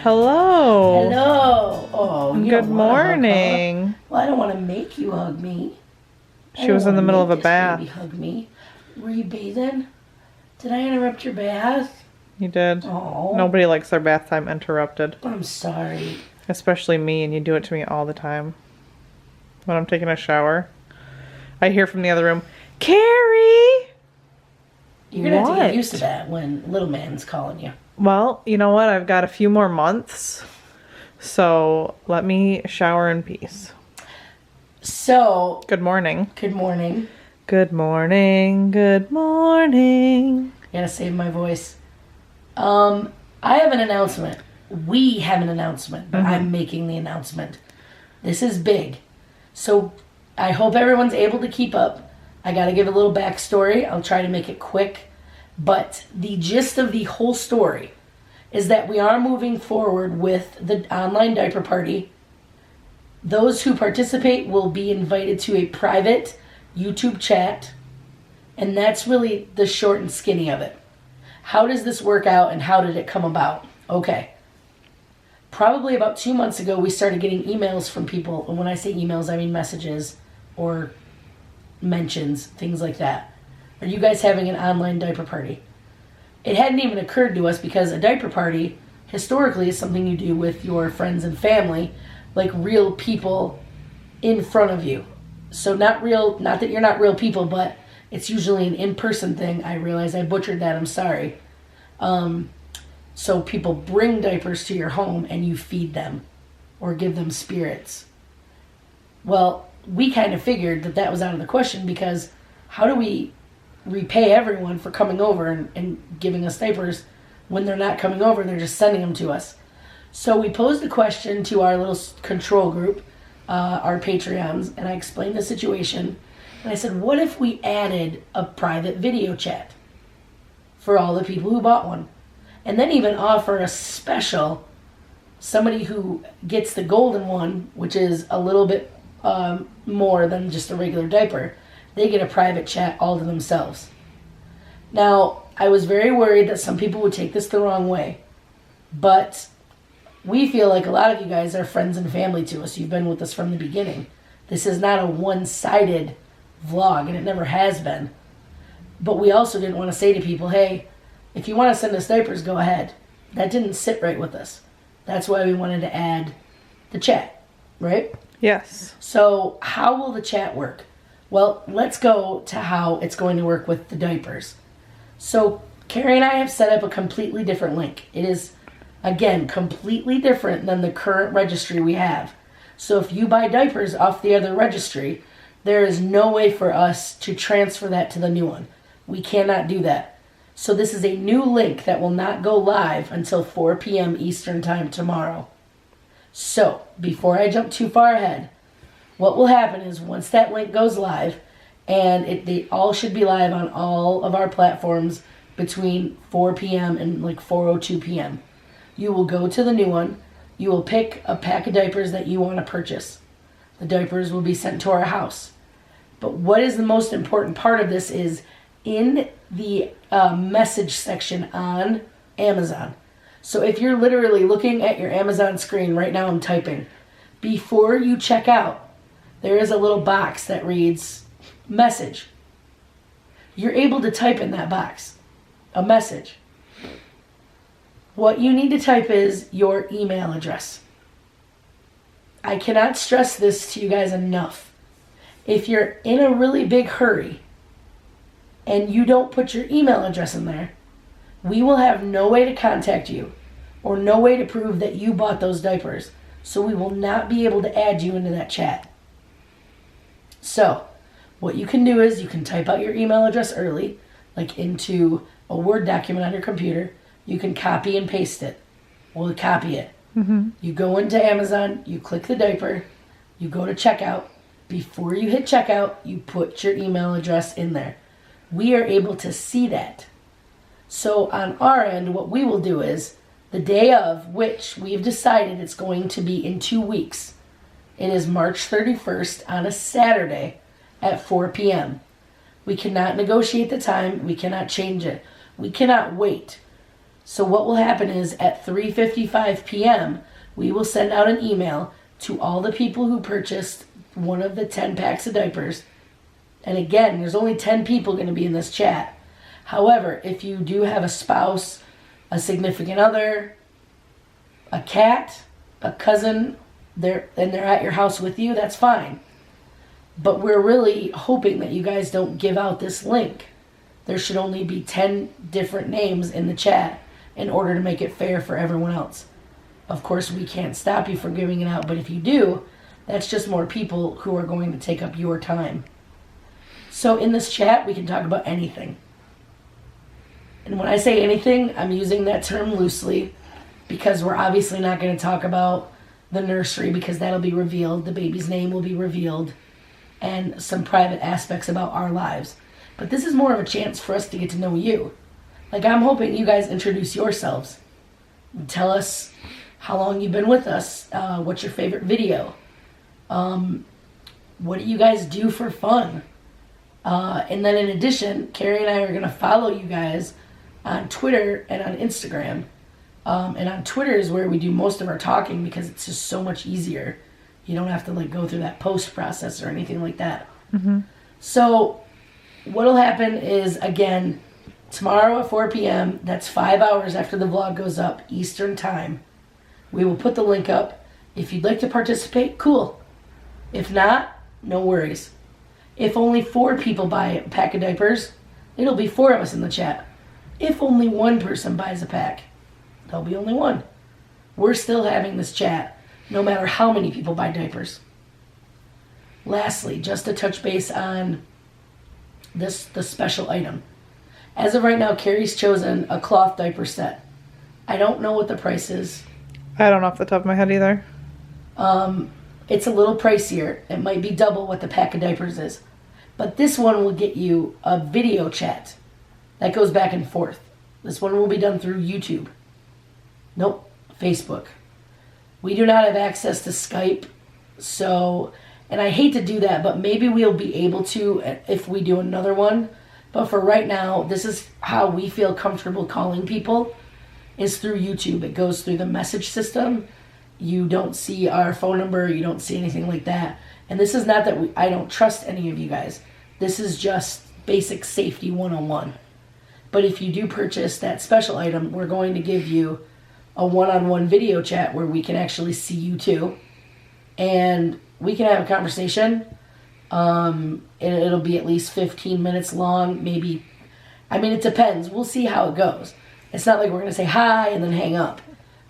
Hello. Hello. Oh, you Good don't wanna hug, morning. huh? Well, I don't want to make you hug me. She was in the middle of a bath. Baby hug me. Were you bathing? Did I interrupt your bath? You did. Oh. Nobody likes their bath time interrupted. I'm sorry. Especially me, and you do it to me all the time. When I'm taking a shower, I hear from the other room, Cari! You're going to have to get used to that when little man's calling you. Well, you know what? I've got a few more months. So let me shower in peace. So. Good morning. Good morning. Good morning. Good morning. I gotta save my voice. I have an announcement. We have an announcement, but I'm making the announcement. This is big. So I hope everyone's able to keep up. I gotta give a little backstory. I'll try to make it quick. But the gist of the whole story is that we are moving forward with the online diaper party. Those who participate will be invited to a private YouTube chat. And that's really the short and skinny of it. How does this work out and how did it come about? Okay. Probably about 2 months ago, we started getting emails from people. And when I say emails, I mean messages or mentions, things like that. Are you guys having an online diaper party? It hadn't even occurred to us because a diaper party historically is something you do with your friends and family, like real people in front of you. So not that you're not real people, but it's usually an in-person thing. I realize I butchered that. I'm sorry. So people bring diapers to your home and you feed them or give them spirits. Well, we kind of figured that was out of the question because how do we repay everyone for coming over and giving us diapers when they're not coming over, they're just sending them to us. So we posed a question to our little control group, our Patreons, and I explained the situation. And I said, what if we added a private video chat for all the people who bought one? And then even offer a special, somebody who gets the golden one, which is a little bit more than just a regular diaper. They get a private chat all to themselves. Now, I was very worried that some people would take this the wrong way. But we feel like a lot of you guys are friends and family to us. You've been with us from the beginning. This is not a one-sided vlog, and it never has been. But we also didn't want to say to people, hey, if you want to send us diapers, go ahead. That didn't sit right with us. That's why we wanted to add the chat, right? Yes. So how will the chat work? Well, let's go to how it's going to work with the diapers. So Cari and I have set up a completely different link. It is, again, completely different than the current registry we have. So if you buy diapers off the other registry, there is no way for us to transfer that to the new one. We cannot do that. So this is a new link that will not go live until 4 p.m. Eastern Time tomorrow. So, before I jump too far ahead, what will happen is once that link goes live, and they all should be live on all of our platforms between 4 p.m. and like 4:02 p.m. You will go to the new one. You will pick a pack of diapers that you want to purchase. The diapers will be sent to our house. But what is the most important part of this is in the message section on Amazon. So if you're literally looking at your Amazon screen right now, I'm typing. Before you check out, there is a little box that reads message. You're able to type in that box a message. What you need to type is your email address. I cannot stress this to you guys enough. If you're in a really big hurry and you don't put your email address in there, we will have no way to contact you or no way to prove that you bought those diapers. So we will not be able to add you into that chat. So what you can do is you can type out your email address early, like into a Word document on your computer. You can copy and paste it. We'll copy it. You go into Amazon, you click the diaper, you go to checkout. Before you hit checkout, you put your email address in there. We are able to see that. So on our end, what we will do is the day of, which we've decided it's going to be in 2 weeks. It is March 31st on a Saturday at 4 p.m. We cannot negotiate the time. We cannot change it. We cannot wait. So what will happen is at 3:55 p.m., we will send out an email to all the people who purchased one of the 10 packs of diapers. And again, there's only 10 people going to be in this chat. However, if you do have a spouse, a significant other, a cat, a cousin, they're at your house with you, that's fine. But we're really hoping that you guys don't give out this link. There should only be 10 different names in the chat in order to make it fair for everyone else. Of course, we can't stop you from giving it out, but if you do, that's just more people who are going to take up your time. So in this chat, we can talk about anything. And when I say anything, I'm using that term loosely because we're obviously not going to talk about the nursery because that'll be revealed. The baby's name will be revealed and some private aspects about our lives. But this is more of a chance for us to get to know you. Like, I'm hoping you guys introduce yourselves. Tell us how long you've been with us. What's your favorite video? What do you guys do for fun? And then in addition, Cari and I are going to follow you guys on Twitter and on Instagram. And on Twitter is where we do most of our talking because it's just so much easier. You don't have to go through that post process or anything like that. Mm-hmm. So what'll happen is, again, tomorrow at 4 p.m., that's 5 hours after the vlog goes up, Eastern time, we will put the link up. If you'd like to participate, cool. If not, no worries. If only 4 people buy a pack of diapers, it'll be 4 of us in the chat. If only 1 person buys a pack, there'll be only 1. We're still having this chat, no matter how many people buy diapers. Lastly, just to touch base on the special item. As of right now, Cari's chosen a cloth diaper set. I don't know what the price is. I don't know off the top of my head either. It's a little pricier. It might be double what the pack of diapers is. But this one will get you a video chat that goes back and forth. This one will be done through YouTube. Nope, Facebook. We do not have access to Skype, so, and I hate to do that, but maybe we'll be able to if we do another one. But for right now, this is how we feel comfortable calling people, is through YouTube. It goes through the message system. You don't see our phone number. You don't see anything like that. And this is not that I don't trust any of you guys. This is just basic safety 101. But if you do purchase that special item, we're going to give you a one-on-one video chat where we can actually see you too. And we can have a conversation. And it'll be at least 15 minutes long, maybe. I mean, it depends. We'll see how it goes. It's not like we're going to say hi and then hang up.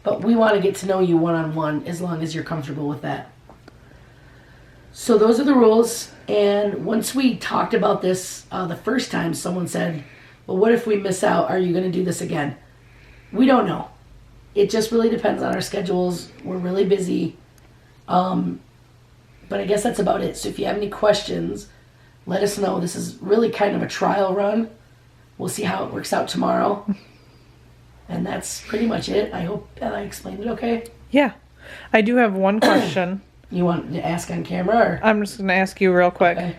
But we want to get to know you one-on-one as long as you're comfortable with that. So those are the rules. And once we talked about this the first time, someone said, well, what if we miss out? Are you going to do this again? We don't know. It just really depends on our schedules. We're really busy. But I guess that's about it. So if you have any questions, let us know. This is really kind of a trial run. We'll see how it works out tomorrow. And that's pretty much it. I hope that I explained it okay. Yeah. I do have one question. You want to ask on camera? Or? I'm just going to ask you real quick. Okay.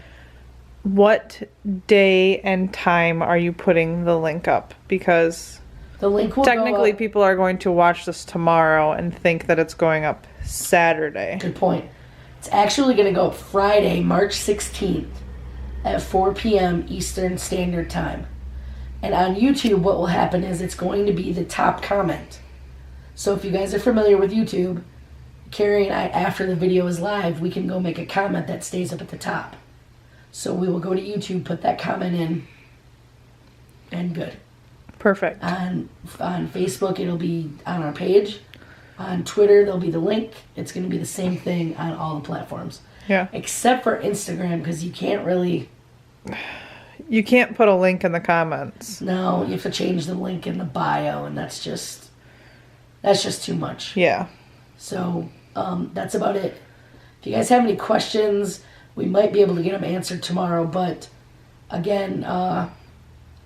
What day and time are you putting the link up? Because the link will technically go up. People are going to watch this tomorrow and think that it's going up Saturday. Good point. It's actually going to go up Friday, March 16th at 4 p.m. Eastern Standard Time. And on YouTube, what will happen is it's going to be the top comment. So if you guys are familiar with YouTube, Cari and I, after the video is live, we can go make a comment that stays up at the top. So we will go to YouTube, put that comment in, and good. Perfect. On Facebook, it'll be on our page. On Twitter, there'll be the link. It's going to be the same thing on all the platforms. Yeah. Except for Instagram, because you can't really... You can't put a link in the comments. No, you have to change the link in the bio, and that's just too much. Yeah. So that's about it. If you guys have any questions, we might be able to get them answered tomorrow. But again,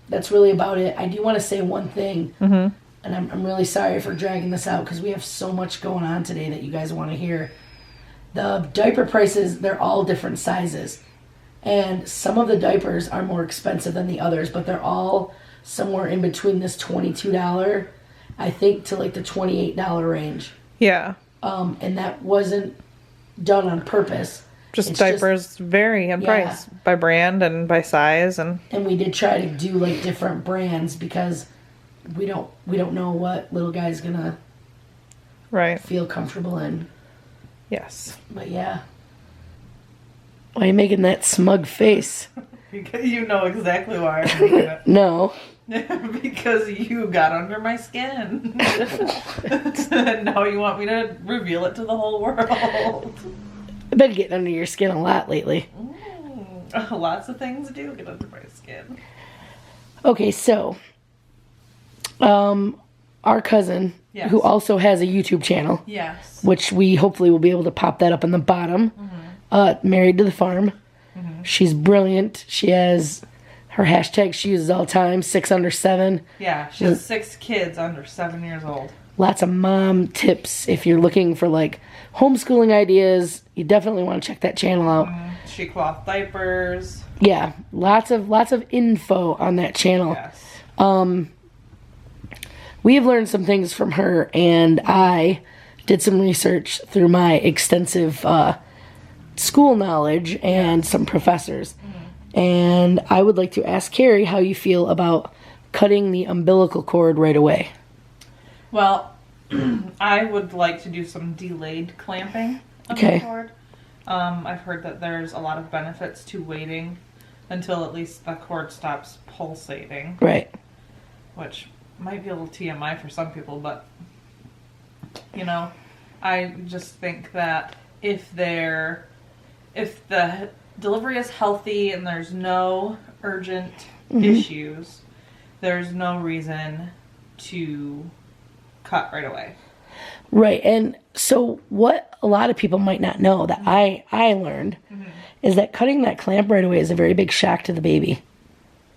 that's really about it. I do want to say one thing, and I'm really sorry for dragging this out because we have so much going on today that you guys want to hear. The diaper prices, they're all different sizes. And some of the diapers are more expensive than the others, but they're all somewhere in between this $22 I think, to like the $28 range. Yeah. And that wasn't done on purpose. Just diapers vary in price by brand and by size, and we did try to do like different brands because we don't know what little guy's gonna feel comfortable in. Yes. But yeah. Why are you making that smug face? Because you know exactly why I'm making it. No. Because you got under my skin. And now you want me to reveal it to the whole world. I've been getting under your skin a lot lately. Lots of things do get under my skin. Okay, so our cousin, who also has a YouTube channel, which we hopefully will be able to pop that up in the bottom, Married to the Farm. She's brilliant. She has her hashtag she uses all the time, 6 under 7. Yeah, she has 6 kids under 7 years old. Lots of mom tips. If you're looking for like homeschooling ideas, you definitely want to check that channel out. She cloth diapers. Yeah, lots of info on that channel. Yes. We have learned some things from her, and I did some research through my extensive school knowledge and some professors. And I would like to ask Cari how you feel about cutting the umbilical cord right away. Well, I would like to do some delayed clamping of the cord. I've heard that there's a lot of benefits to waiting until at least the cord stops pulsating. Right. Which might be a little TMI for some people, but, you know, I just think that if the delivery is healthy and there's no urgent issues, there's no reason to cut right away. Right. And so what a lot of people might not know that I learned is that cutting that clamp right away is a very big shock to the baby.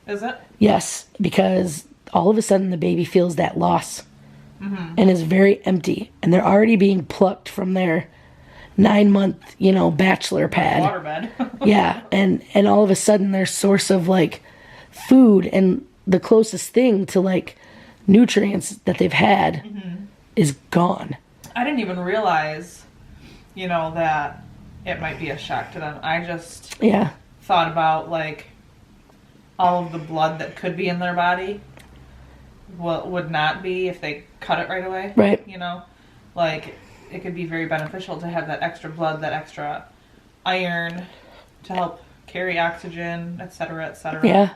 Is it? Yes, because all of a sudden the baby feels that loss and is very empty, and they're already being plucked from their 9-month, bachelor pad. Waterbed. Yeah. And all of a sudden their source of like food and the closest thing to like nutrients that they've had is gone. I didn't even realize, that it might be a shock to them. I just thought about like all of the blood that could be in their body, what would not be if they cut it right away. Right. Like it could be very beneficial to have that extra blood, that extra iron to help carry oxygen, etc., etc. Yeah.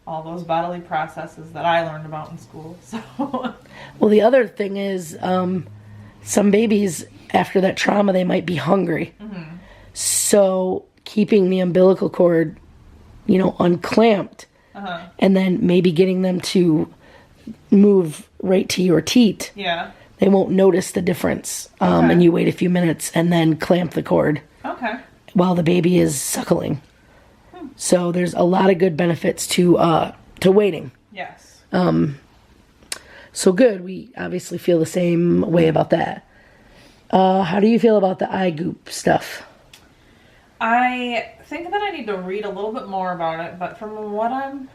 All those bodily processes that I learned about in school. So. Well, the other thing is, some babies after that trauma, they might be hungry. So keeping the umbilical cord, unclamped, and then maybe getting them to move right to your teat. Yeah. They won't notice the difference. And you wait a few minutes and then clamp the cord. Okay. While the baby is suckling. So there's a lot of good benefits to waiting. Yes. So good. We obviously feel the same way about that. How do you feel about the eye goop stuff? I think that I need to read a little bit more about it, but from what I'm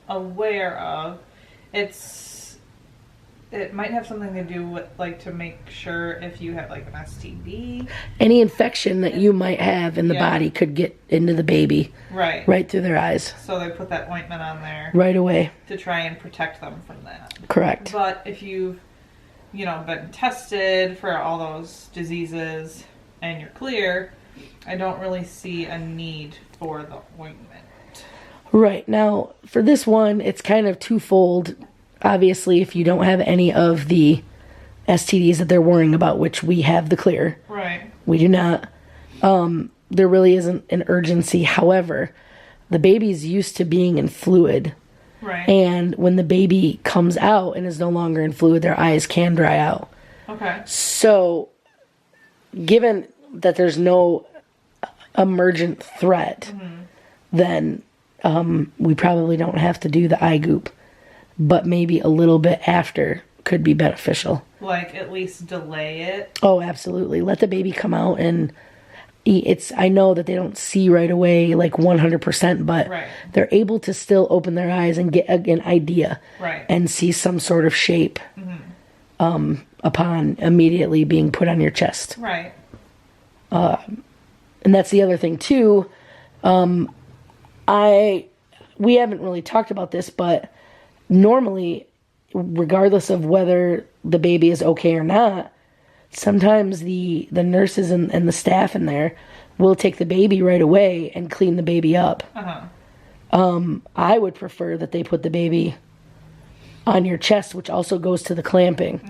aware of, it might have something to do with, like, to make sure if you have, like, an STD. Any infection that you might have in the body could get into the baby. Right. Right through their eyes. So they put that ointment on there. Right away. To try and protect them from that. Correct. But if you've, been tested for all those diseases and you're clear, I don't really see a need for the ointment. Right. Now, for this one, it's kind of twofold. Obviously, if you don't have any of the STDs that they're worrying about, which we have the clear. Right. We do not. There really isn't an urgency. However, the baby's used to being in fluid. Right. And when the baby comes out and is no longer in fluid, their eyes can dry out. Okay. So, given that there's no emergent threat, then we probably don't have to do the eye goop. But maybe a little bit after could be beneficial. Like, at least delay it? Oh, absolutely. Let the baby come out and eat. I know that they don't see right away, like 100%, but they're able to still open their eyes and get an idea. Right. And see some sort of shape. upon immediately being put on your chest. Right. And that's the other thing too. We haven't really talked about this, but normally, regardless of whether the baby is okay or not, sometimes the nurses and the staff in there will take the baby right away and clean the baby up. I would prefer that they put the baby on your chest, which also goes to the clamping.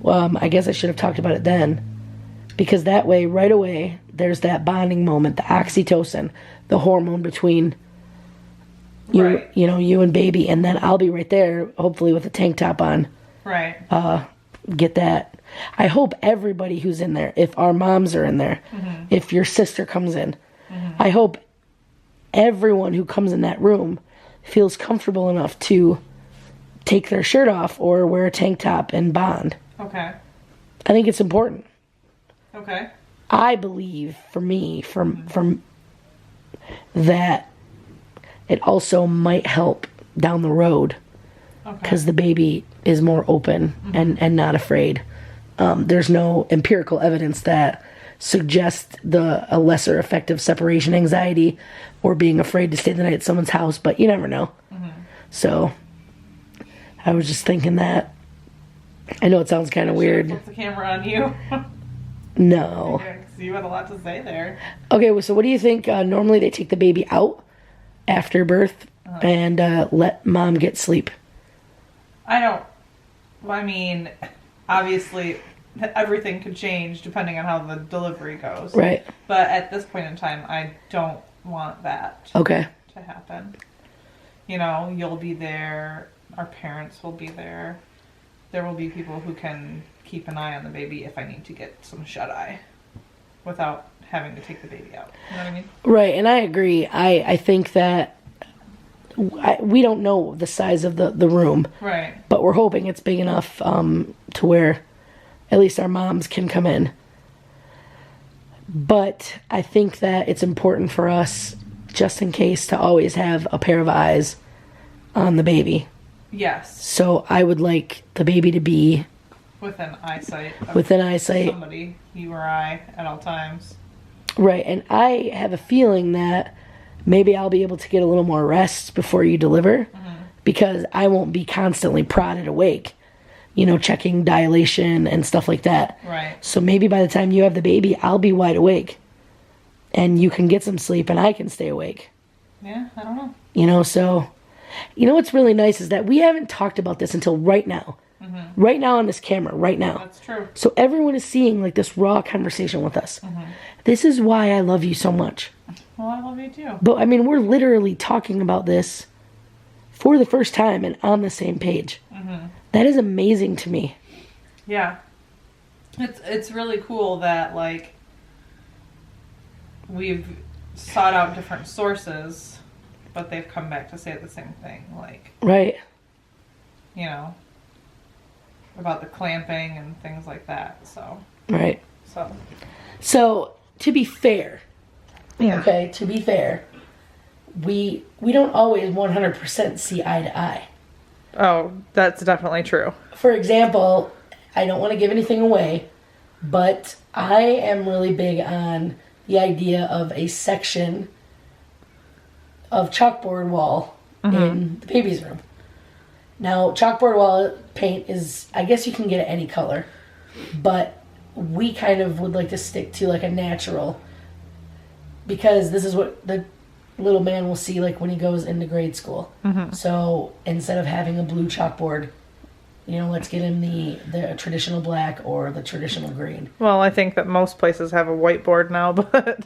I guess I should have talked about it then, because that way, right away, there's that bonding moment, the oxytocin, the hormone between you, you and baby, and then I'll be right there, hopefully with a tank top on. Right. Get that. I hope everybody who's in there, if our moms are in there, if your sister comes in, I hope everyone who comes in that room feels comfortable enough to take their shirt off or wear a tank top and bond. Okay. I think it's important. Okay. I believe, for me, from that, it also might help down the road because the baby is more open and not afraid. There's no empirical evidence that suggests a lesser effective separation anxiety or being afraid to stay the night at someone's house, but you never know. So I was just thinking that. I know it sounds kind of weird. Put the camera on you. No. Yeah, 'cause you had a lot to say there. Okay, so what do you think? Normally they take the baby out after birth and let mom get sleep. I mean, obviously everything could change depending on how the delivery goes. Right. But at this point in time, I don't want that to happen. You'll be there. Our parents will be there. There will be people who can keep an eye on the baby if I need to get some shut-eye without having to take the baby out. You know what I mean? Right, and I agree. I think that we don't know the size of the room. Right. But we're hoping it's big enough to where at least our moms can come in. But I think that it's important for us, just in case, to always have a pair of eyes on the baby. Yes. So I would like the baby to be within eyesight of somebody, you or I, at all times. Right, and I have a feeling that maybe I'll be able to get a little more rest before you deliver, because I won't be constantly prodded awake, checking dilation and stuff like that. Right. So maybe by the time you have the baby, I'll be wide awake, and you can get some sleep, and I can stay awake. Yeah, I don't know. So... what's really nice is that we haven't talked about this until right now. Right now on this camera, right now. That's true. So everyone is seeing this raw conversation with us. This is why I love you so much. Well, I love you too. But we're literally talking about this for the first time and on the same page. That is amazing to me. Yeah. It's really cool that we've sought out different sources, but they've come back to say the same thing, right, about the clamping and things like that. So right. So to be fair, to be fair, we don't always 100% see eye to eye. Oh, that's definitely true. For example, I don't want to give anything away, but I am really big on the idea of a section of chalkboard wall in the baby's room. Now, chalkboard wall paint is, I guess you can get it any color, but we kind of would like to stick to a natural, because this is what the little man will see when he goes into grade school. So instead of having a blue chalkboard, let's get him the traditional black or the traditional green. Well, I think that most places have a whiteboard now, but...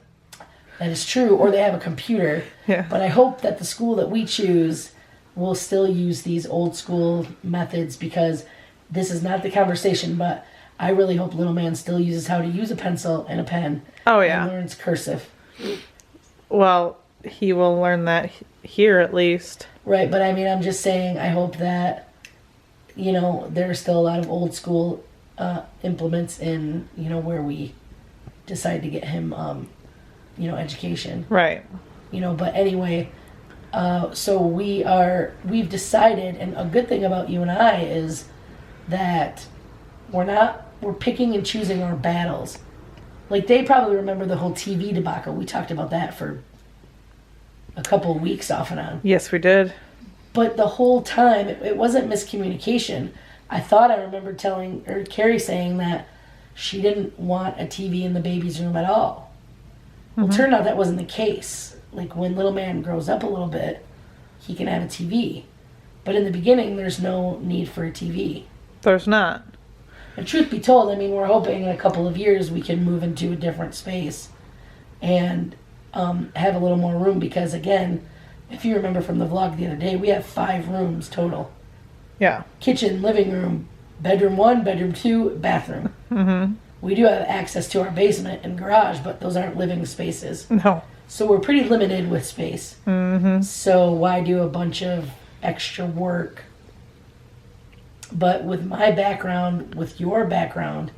That is true, or they have a computer. Yeah. But I hope that the school that we choose will still use these old school methods, because this is not the conversation, but I really hope little man still uses how to use a pencil and a pen. Oh, yeah. And learns cursive. Well, he will learn that here at least. Right, but I'm just saying, I hope that, there are still a lot of old school implements in, where we decide to get him... education. Right. But anyway, so we've decided, and a good thing about you and I is that We're picking and choosing our battles. Like, they probably remember the whole TV debacle. We talked about that for a couple of weeks off and on. Yes, we did. But the whole time, it wasn't miscommunication. I thought I remember Cari saying that she didn't want a TV in the baby's room at all. Well, it turned out that wasn't the case. Like, when little man grows up a little bit, he can have a TV. But in the beginning, there's no need for a TV. There's not. And truth be told, I mean, we're hoping in a couple of years we can move into a different space and have a little more room because, again, if you remember from the vlog the other day, we have 5 rooms total. Yeah. Kitchen, living room, bedroom 1, bedroom 2, bathroom. Mm-hmm. We do have access to our basement and garage, but those aren't living spaces. No. So we're pretty limited with space. Mm-hmm. So why do a bunch of extra work? But with my background, with your background,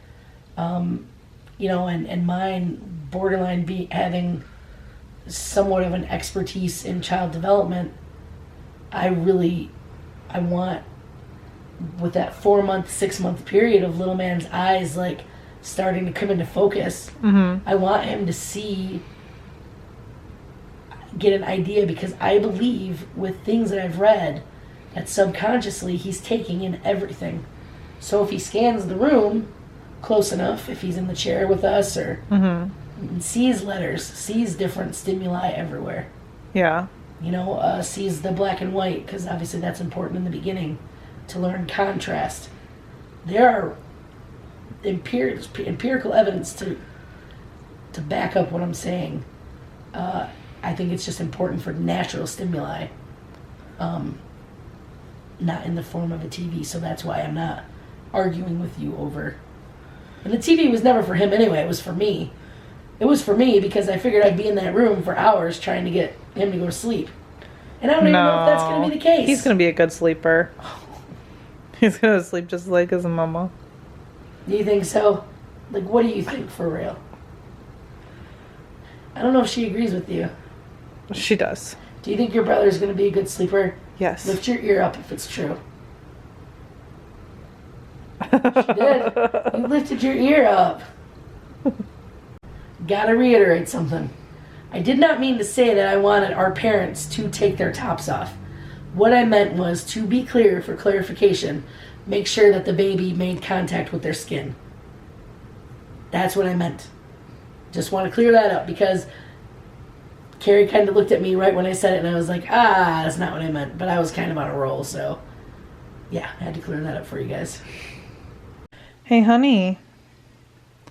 you know, and mine borderline having somewhat of an expertise in child development, I want, with that 4-month, 6-month period of little man's eyes, like, starting to come into focus, I want him to get an idea, because I believe with things that I've read that subconsciously he's taking in everything. So if he scans the room close enough, if he's in the chair with us or sees letters, sees different stimuli everywhere. Yeah. You know, sees the black and white, because obviously that's important in the beginning to learn contrast. There are empirical evidence to back up what I'm saying. I think it's just important for natural stimuli, not in the form of a TV. So that's why I'm not arguing with you over. And the TV was never for him anyway. It was for me. It was for me because I figured I'd be in that room for hours trying to get him to go to sleep. And I don't even know if that's going to be the case. He's going to be a good sleeper. He's going to sleep just like his mama. Do you think so? Like, what do you think for real? I don't know if she agrees with you. She does. Do you think your brother's going to be a good sleeper? Yes. Lift your ear up if it's true. She did. You lifted your ear up. Gotta reiterate something. I did not mean to say that I wanted our parents to take their tops off. What I meant was, to be clear, for clarification, make sure that the baby made contact with their skin. That's what I meant. Just want to clear that up, because Cari kind of looked at me right when I said it, and I was like, that's not what I meant. But I was kind of on a roll, so yeah, I had to clear that up for you guys. Hey, honey.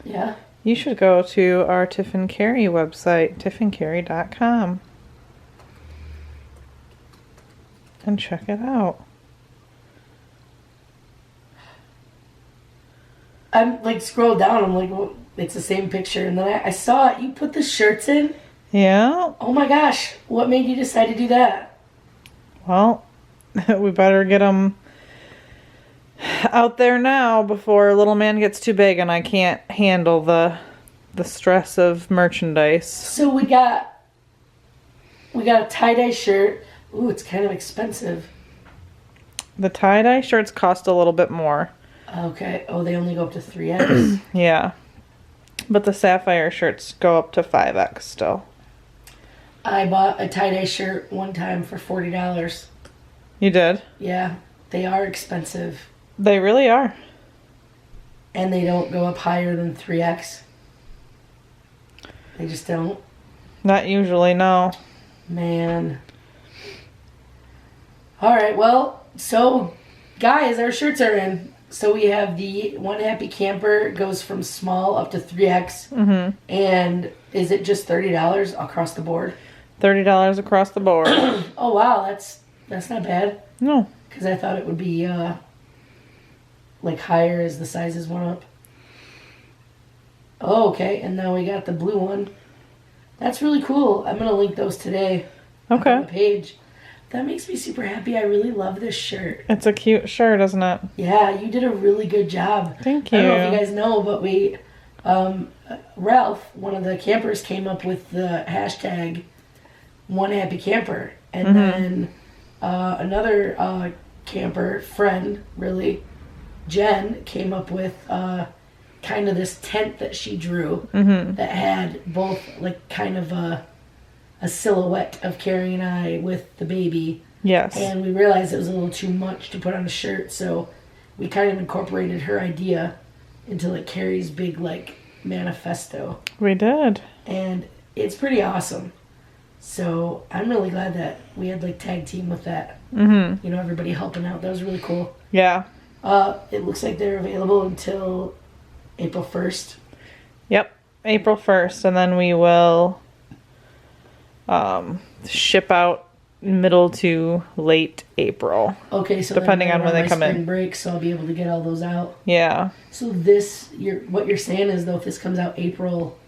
Yeah? You should go to our Tiff and Cari website, tiffandcari.com, and check it out. I'm like, scroll down, I'm like, well, it's the same picture, and then I saw it. You put the shirts in? Yeah. Oh my gosh, what made you decide to do that? Well, we better get them out there now before little man gets too big and I can't handle the stress of merchandise. So we got a tie-dye shirt. Ooh, it's kind of expensive. The tie-dye shirts cost a little bit more. Okay. Oh, they only go up to 3X. Yeah. But the sapphire shirts go up to 5X still. I bought a tie-dye shirt one time for $40. You did? Yeah. They are expensive. They really are. And they don't go up higher than 3X. They just don't. Not usually, no. Man. Alright, well, so, guys, our shirts are in. So we have the One Happy Camper, goes from small up to 3X. Mm-hmm. And is it just $30 across the board? $30 across the board. Oh, wow, that's not bad. No. Because I thought it would be, like, higher as the sizes went up. Oh, okay, and now we got the blue one. That's really cool. I'm going to link those today. Okay. On the page. That makes me super happy. I really love this shirt. It's a cute shirt, isn't it? Yeah, you did a really good job. Thank you. I don't know if you guys know, but we, Ralph, one of the campers, came up with the hashtag One Happy Camper. And then another camper friend, really, Jen came up with kind of this tent that she drew that had both like kind of a silhouette of Cari and I with the baby. Yes. And we realized it was a little too much to put on a shirt, so we kind of incorporated her idea into like Cari's big like manifesto. We did. And it's pretty awesome. So I'm really glad that we had like tag team with that. You know, everybody helping out. That was really cool. Yeah. It looks like they're available until April 1st. Yep. April 1st, and then we will ship out middle to late April. Okay, so depending on when they come spring in. break, so I'll be able to get all those out. Yeah. So what you're saying is though, if this comes out April,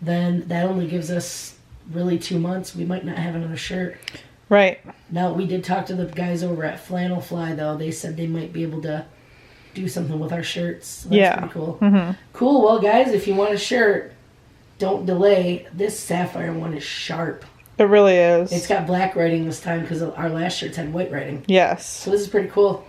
then that only gives us really 2 months. We might not have another shirt. Right. Now, we did talk to the guys over at Flannel Fly, though. They said they might be able to do something with our shirts. So that's pretty cool. Cool. Well, guys, if you want a shirt, don't delay. This sapphire one is sharp. It really is. It's got black writing this time because our last shirts had white writing. Yes. So this is pretty cool.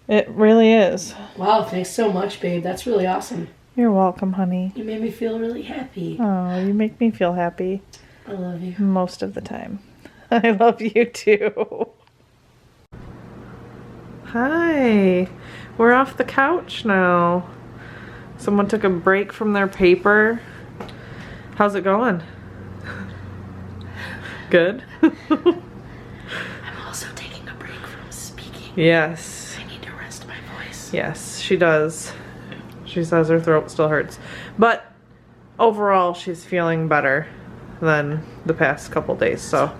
It really is. Wow, thanks so much, babe. That's really awesome. You're welcome, honey. You made me feel really happy. Oh, you make me feel happy. I love you. Most of the time. I love you too. Hi. We're off the couch now. Someone took a break from their paper. How's it going? Good? I'm also taking a break from speaking. Yes. I need to rest my voice. Yes, she does. She says her throat still hurts. But overall, she's feeling better than the past couple days, so.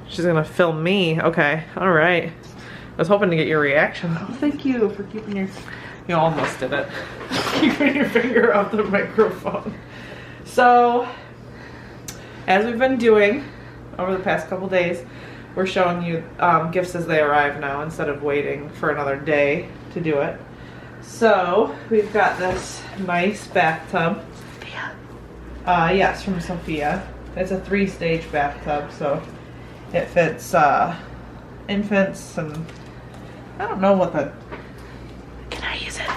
She's gonna film me. Okay, all right. I was hoping to get your reaction. Oh, thank you for keeping your... You almost did it. Keeping your finger off the microphone. So, as we've been doing over the past couple days, we're showing you gifts as they arrive now instead of waiting for another day to do it. So, we've got this nice bathtub. Sophia? Yes, from Sophia. It's a 3-stage bathtub, so it fits infants and I don't know what the... Can I use it?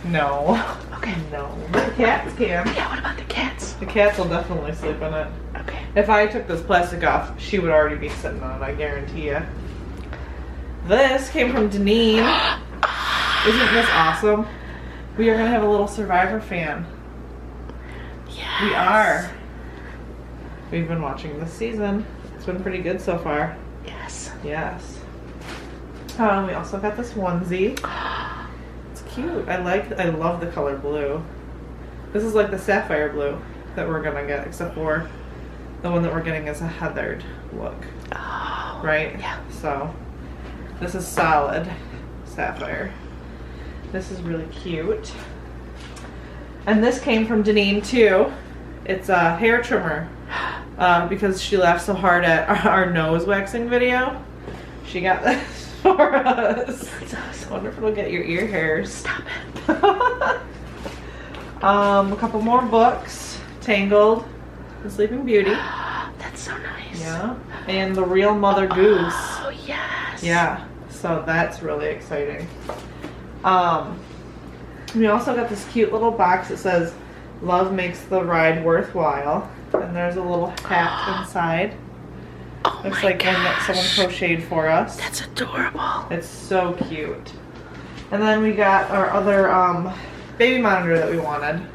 No. Okay. No. The cats can. Yeah, what about the cats? The cats will definitely sleep in it. Okay. If I took this plastic off, she would already be sitting on it, I guarantee you. This came from Deneen. Isn't this awesome? We are going to have a little Survivor fan. Yes. We are. We've been watching this season. It's been pretty good so far. Yes. Yes. We also got this onesie. It's cute. I love the color blue. This is like the sapphire blue that we're gonna get, except for the one that we're getting is a heathered look. Oh. Right? Yeah. So this is solid sapphire. This is really cute. And this came from Deneen too. It's a hair trimmer. Because she laughed so hard at our nose waxing video. She got this for us. That's awesome. I wonder if it'll get your ear hairs. Stop it. A couple more books. Tangled, The Sleeping Beauty. That's so nice. Yeah. And The Real Mother Goose. Oh, yes. Yeah. So that's really exciting. We also got this cute little box that says, "Love makes the ride worthwhile." And there's a little hat inside. Oh Looks my like one that someone crocheted for us. That's adorable. It's so cute. And then we got our other baby monitor that we wanted.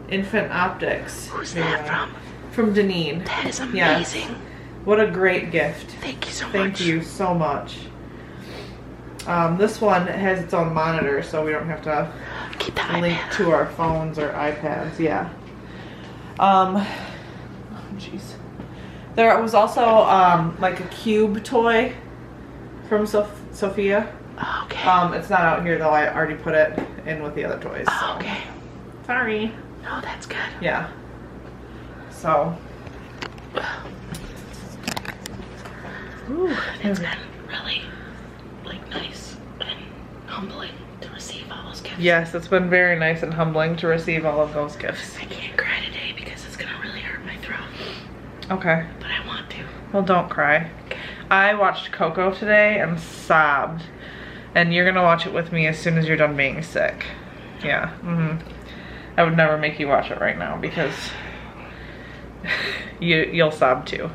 Infant Optics. Who's that from? From Deneen. That is amazing. Yes. What a great gift. Thank you so much. Thank you so much. This one has its own monitor, so we don't have to Keep the link iPad. to our phones or iPads. Yeah. Oh, jeez. There was also like a cube toy from Sophia. Oh, okay. It's not out here though. I already put it in with the other toys. So. Oh, okay. Sorry. No, that's good. Yeah. So. Ooh, It's been really, like, nice and humbling to receive all those gifts. Yes, it's been very nice and humbling to receive all of those gifts. I can't cry today because it's gonna really hurt my throat. Okay. But I want to. Well, don't cry. I watched Coco today and sobbed. And you're gonna watch it with me as soon as you're done being sick. Yeah. I would never make you watch it right now because you'll sob too.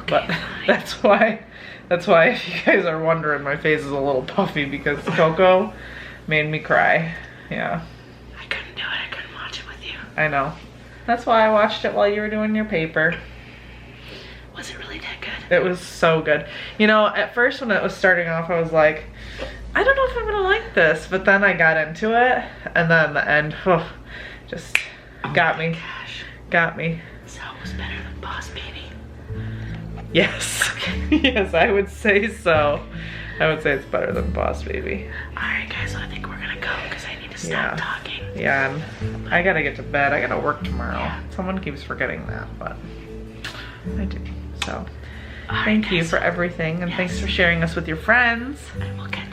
Okay, but that's why if you guys are wondering, my face is a little puffy because Coco made me cry. Yeah. I couldn't do it. I couldn't watch it with you. I know. That's why I watched it while you were doing your paper. Was it really that good? It was so good. You know, at first when it was starting off, I was like, I don't know if I'm gonna like this, but then I got into it, and then the end, just got me. Gosh. Got me. So it was better than Boss Baby. Yes. Yes, I would say so. I would say it's better than Boss Baby. Alright guys, so I think we're gonna go because I need to stop talking. Yeah, and I gotta get to bed. I gotta work tomorrow. Yeah. Someone keeps forgetting that, but I do. So, thank you for everything, and thanks for sharing us with your friends. And we'll catch